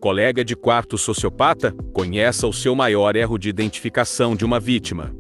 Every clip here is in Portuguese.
colega de quarto sociopata? Conheça o seu maior erro de identificação de uma vítima.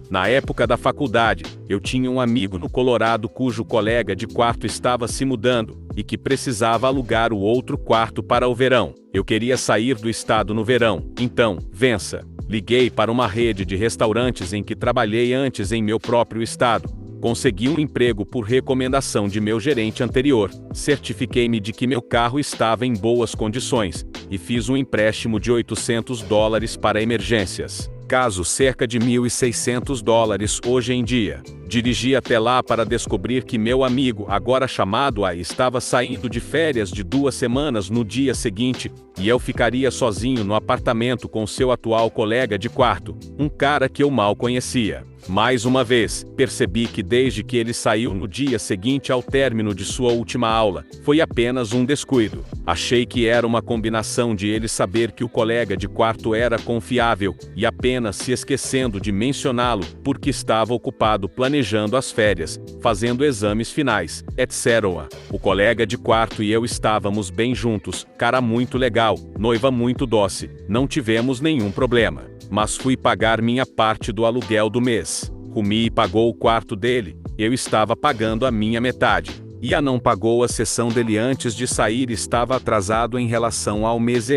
Na época da faculdade, eu tinha um amigo no Colorado cujo colega de quarto estava se mudando e que precisava alugar o outro quarto para o verão. Eu queria sair do estado no verão, então, vença. Liguei para uma rede de restaurantes em que trabalhei antes em meu próprio estado. Consegui um emprego por recomendação de meu gerente anterior. Certifiquei-me de que meu carro estava em boas condições e fiz um empréstimo de $800 para emergências. Caso cerca de $1.600 hoje em dia. Dirigi até lá para descobrir que meu amigo, agora chamado A, estava saindo de férias de 2 semanas no dia seguinte, e eu ficaria sozinho no apartamento com seu atual colega de quarto, um cara que eu mal conhecia. Mais uma vez, percebi que desde que ele saiu no dia seguinte ao término de sua última aula, foi apenas um descuido. Achei que era uma combinação de ele saber que o colega de quarto era confiável e apenas se esquecendo de mencioná-lo porque estava ocupado planejando as férias, fazendo exames finais, etc. O colega de quarto e eu estávamos bem juntos, cara muito legal, noiva muito doce, não tivemos nenhum problema. Mas fui pagar minha parte do aluguel do mês. Rumi pagou o quarto dele, eu estava pagando a minha metade. E não pagou a sessão dele antes de sair e estava atrasado em relação ao mês.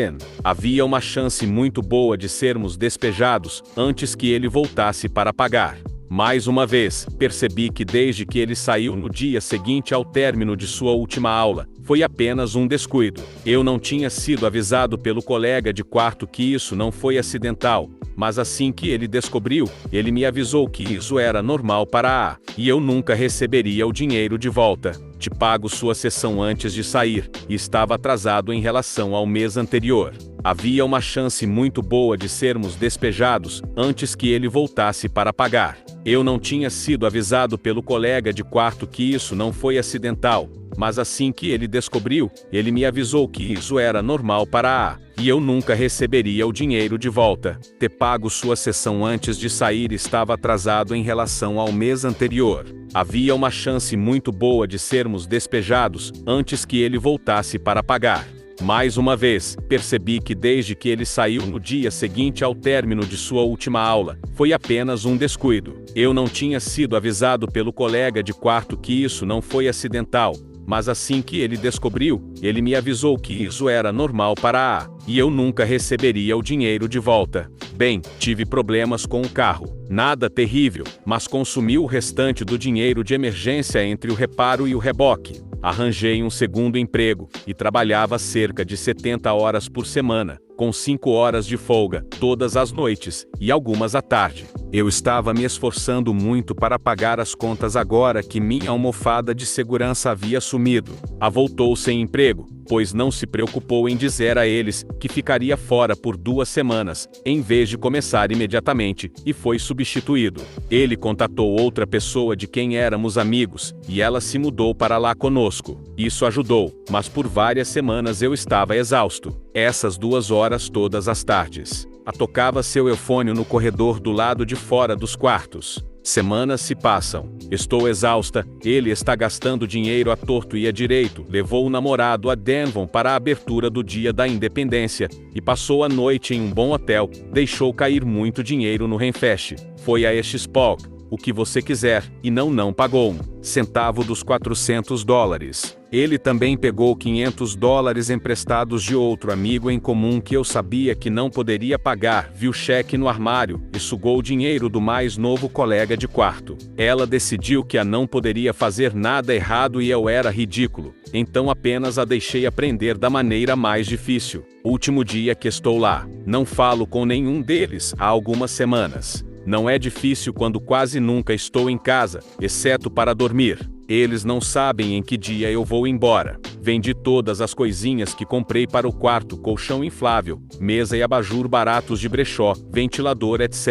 Havia uma chance muito boa de sermos despejados antes que ele voltasse para pagar. Mais uma vez, percebi que desde que ele saiu no dia seguinte ao término de sua última aula, foi apenas um descuido. Eu não tinha sido avisado pelo colega de quarto que isso não foi acidental, mas assim que ele descobriu, ele me avisou que isso era normal para A, e eu nunca receberia o dinheiro de volta. Te pago sua sessão antes de sair, e estava atrasado em relação ao mês anterior. Havia uma chance muito boa de sermos despejados antes que ele voltasse para pagar. Eu não tinha sido avisado pelo colega de quarto que isso não foi acidental, mas assim que ele descobriu, ele me avisou que isso era normal para A, e eu nunca receberia o dinheiro de volta. Te pago sua sessão antes de sair estava atrasado em relação ao mês anterior. Havia uma chance muito boa de sermos despejados antes que ele voltasse para pagar. Mais uma vez, percebi que desde que ele saiu no dia seguinte ao término de sua última aula, foi apenas um descuido. Eu não tinha sido avisado pelo colega de quarto que isso não foi acidental, mas assim que ele descobriu, ele me avisou que isso era normal para A, e eu nunca receberia o dinheiro de volta. Bem, tive problemas com o carro. Nada terrível, mas consumi o restante do dinheiro de emergência entre o reparo e o reboque. Arranjei um segundo emprego, e trabalhava cerca de 70 horas por semana, com 5 horas de folga, todas as noites, e algumas à tarde. Eu estava me esforçando muito para pagar as contas agora que minha almofada de segurança havia sumido. A voltou sem emprego, pois não se preocupou em dizer a eles que ficaria fora por 2 semanas, em vez de começar imediatamente, e foi substituído. Ele contatou outra pessoa de quem éramos amigos, e ela se mudou para lá conosco. Isso ajudou, mas por várias semanas eu estava exausto. Essas 2 horas todas as tardes. Tocava seu eufônio no corredor do lado de fora dos quartos. Semanas se passam. Estou exausta, ele está gastando dinheiro à torto e à direito. Levou o namorado a Denver para a abertura do Dia da Independência e passou a noite em um bom hotel. Deixou cair muito dinheiro no Renfest. Foi a Expo, o que você quiser, e não pagou um centavo dos $400. Ele também pegou $500 emprestados de outro amigo em comum que eu sabia que não poderia pagar, viu cheque no armário e sugou o dinheiro do mais novo colega de quarto. Ela decidiu que não poderia fazer nada errado e eu era ridículo, então apenas a deixei aprender da maneira mais difícil. Último dia que estou lá, não falo com nenhum deles há algumas semanas. Não é difícil quando quase nunca estou em casa, exceto para dormir. Eles não sabem em que dia eu vou embora. Vendi todas as coisinhas que comprei para o quarto: colchão inflável, mesa e abajur baratos de brechó, ventilador, etc.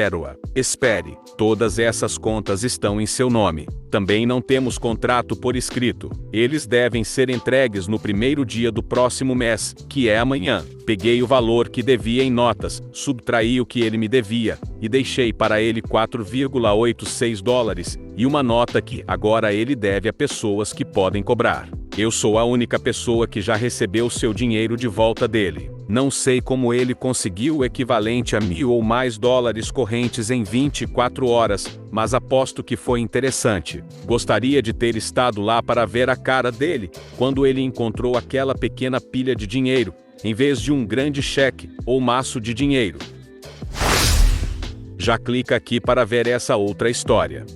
Espere, todas essas contas estão em seu nome. Também não temos contrato por escrito. Eles devem ser entregues no primeiro dia do próximo mês, que é amanhã. Peguei o valor que devia em notas, subtraí o que ele me devia, e deixei para ele $4,86 e uma nota que agora ele deve a pessoas que podem cobrar. Eu sou a única pessoa que já recebeu seu dinheiro de volta dele. Não sei como ele conseguiu o equivalente a $1.000 ou mais correntes em 24 horas, mas aposto que foi interessante. Gostaria de ter estado lá para ver a cara dele, quando ele encontrou aquela pequena pilha de dinheiro, em vez de um grande cheque, ou maço de dinheiro. Já clica aqui para ver essa outra história.